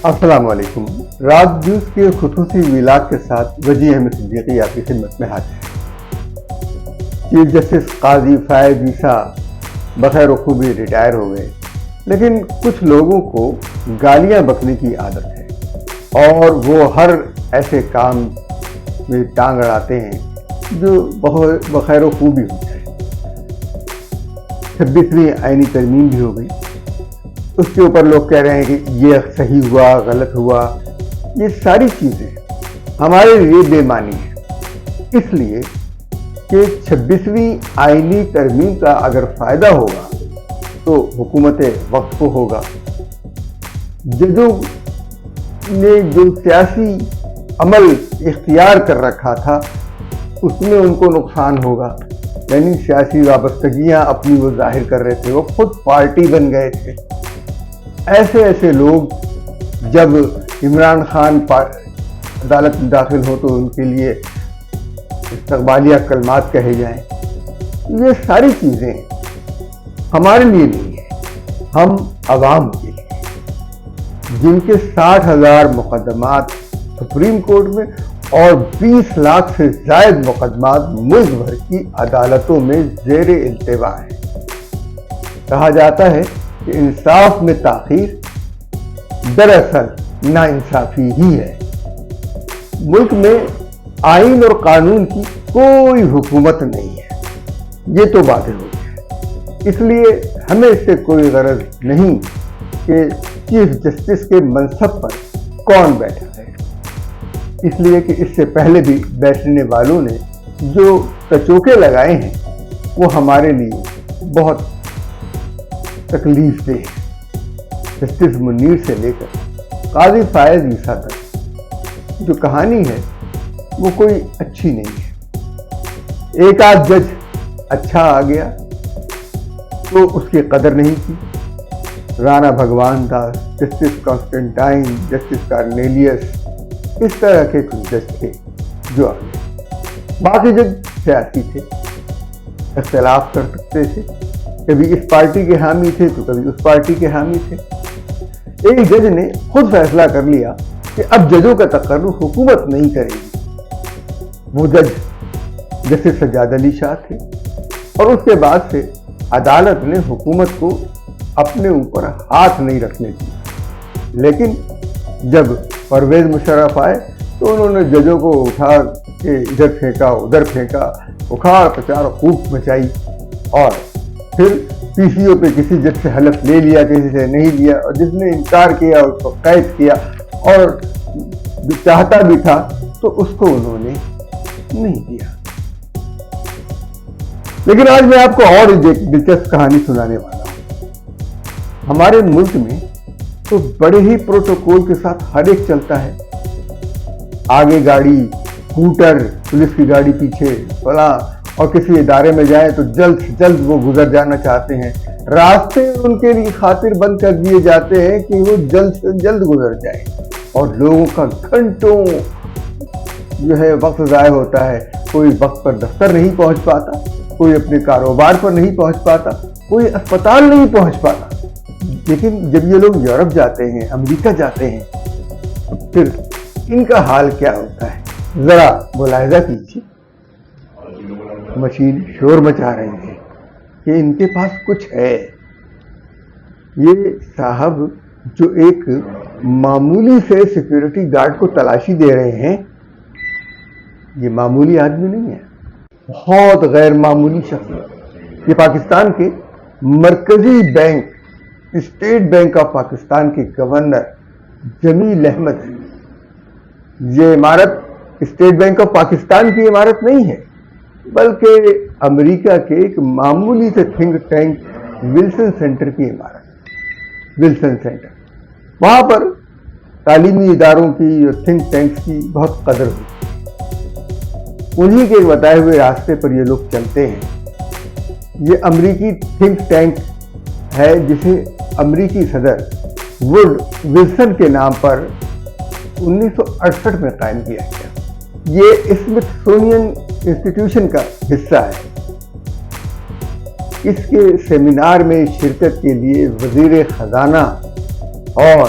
السلام علیکم۔ رات نیوز کے خصوصی ویلاگ کے ساتھ وجیح احمد صدیقی آپ کی خدمت میں حاضر ہے۔ چیف جسٹس قاضی فائز عیسیٰ بخیر و خوبی ریٹائر ہو گئے، لیکن کچھ لوگوں کو گالیاں بکنے کی عادت ہے اور وہ ہر ایسے کام میں ٹانگ اڑاتے ہیں جو بخیر و خوبی ہوتا ہے۔ 26ویں آئینی ترمیم بھی ہو گئی، اس کے اوپر لوگ کہہ رہے ہیں کہ یہ صحیح ہوا، غلط ہوا۔ یہ ساری چیزیں ہمارے لیے بے معنی ہیں، اس لیے کہ 26ویں آئینی ترمیم کا اگر فائدہ ہوگا تو حکومت وقت کو ہوگا۔ ججوں نے جو سیاسی عمل اختیار کر رکھا تھا اس میں ان کو نقصان ہوگا، یعنی سیاسی وابستگیاں اپنی وہ ظاہر کر رہے تھے، وہ خود پارٹی بن گئے تھے۔ ایسے لوگ جب عمران خان عدالت میں داخل ہو تو ان کے لیے استقبالیہ کلمات کہے جائیں، یہ ساری چیزیں ہمارے لیے نہیں ہیں، ہم عوام کے لیے، جن کے 60,000 مقدمات سپریم کورٹ میں اور 20 لاکھ سے زائد مقدمات ملک بھر کی عدالتوں میں زیر التوا ہیں۔ کہا جاتا ہے کہ انصاف میں تاخیر دراصل ناانصافی ہی ہے۔ ملک میں آئین اور قانون کی کوئی حکومت نہیں ہے، یہ تو واضح ہو گیا۔ اس لیے ہمیں اس سے کوئی غرض نہیں کہ چیف جسٹس کے منصب پر کون بیٹھا ہے، اس لیے کہ اس سے پہلے بھی بیٹھنے والوں نے جو ٹچوکے لگائے ہیں وہ ہمارے لیے بہت تکلیف دہ ہے۔ جسٹس منیر سے لے کر قاضی فائز عیسیٰ تک جو کہانی ہے وہ کوئی اچھی نہیں ہے۔ ایک آدھ جج اچھا آ گیا تو اس کی قدر نہیں کی۔ Rana Bhagwan Das, justice Constantine, justice Cornelius, اس طرح کے کچھ جج تھے جو آ گئے۔ باقی جج سیاسی تھے، اختلاف کر سکتے تھے، کبھی اس پارٹی کے حامی تھے تو کبھی اس پارٹی کے حامی تھے۔ ایک جج نے خود فیصلہ کر لیا کہ اب ججوں کا تقرر حکومت نہیں کرے گی۔ وہ جج جسٹس سجاد علی شاہ تھے، اور اس کے بعد سے عدالت نے حکومت کو اپنے اوپر ہاتھ نہیں رکھنے دیے۔ لیکن جب پرویز مشرف آئے تو انہوں نے ججوں کو اٹھا کے ادھر پھینکا ادھر پھینکا، اکھاڑ پچاڑ خوب مچائی، اور پھر پی سی او پہ کسی جج سے حلف لے لیا، کسی سے نہیں لیا، اور جس نے انکار کیا اس کو قید کیا، اور جو چاہتا بھی تھا تو اس کو انہوں نے نہیں دیا۔ لیکن آج میں آپ کو اور دلچسپ کہانی سنانے والا ہوں۔ ہمارے ملک میں تو بڑے ہی پروٹوکول کے ساتھ ہر ایک چلتا ہے، آگے گاڑی، اسکوٹر، پولیس کی گاڑی پیچھے، فلاں، اور کسی ادارے میں جائیں تو جلد سے جلد وہ گزر جانا چاہتے ہیں۔ راستے ان کے لیے خاطر بند کر دیے جاتے ہیں کہ وہ جلد سے جلد گزر جائیں، اور لوگوں کا گھنٹوں جو ہے وقت ضائع ہوتا ہے۔ کوئی وقت پر دفتر نہیں پہنچ پاتا، کوئی اپنے کاروبار پر نہیں پہنچ پاتا، کوئی اسپتال نہیں پہنچ پاتا۔ لیکن جب یہ لوگ یورپ جاتے ہیں، امریکہ جاتے ہیں، تو پھر ان کا حال کیا ہوتا ہے، ذرا ملاحظہ کیجیے۔ مشین شور مچا رہی ہے کہ ان کے پاس کچھ ہے۔ یہ صاحب جو ایک معمولی سے سیکیورٹی گارڈ کو تلاشی دے رہے ہیں، یہ معمولی آدمی نہیں ہے، بہت غیر معمولی شخص۔ یہ پاکستان کے مرکزی bank, state bank of Pakistan کے گورنر جمیل احمد ہے۔ یہ عمارت اسٹیٹ بینک آف پاکستان کی عمارت نہیں ہے، بلکہ امریکہ کے ایک معمولی سے تھنک ٹینک ولسن سینٹر کی عمارت، ولسن سینٹر۔ وہاں پر تعلیمی اداروں کی اور تھنک ٹینکس کی بہت قدر ہوتی ہے۔ انہی کے بتائے ہوئے راستے پر یہ لوگ چلتے ہیں۔ یہ امریکی تھنک ٹینک ہے جسے امریکی صدر ووڈ ولسن کے نام پر 1968 میں قائم کیا گیا۔ یہ اسمتھسونین انسٹیٹیوشن کا حصہ ہے۔ اس کے سیمینار میں شرکت کے لیے وزیر خزانہ اور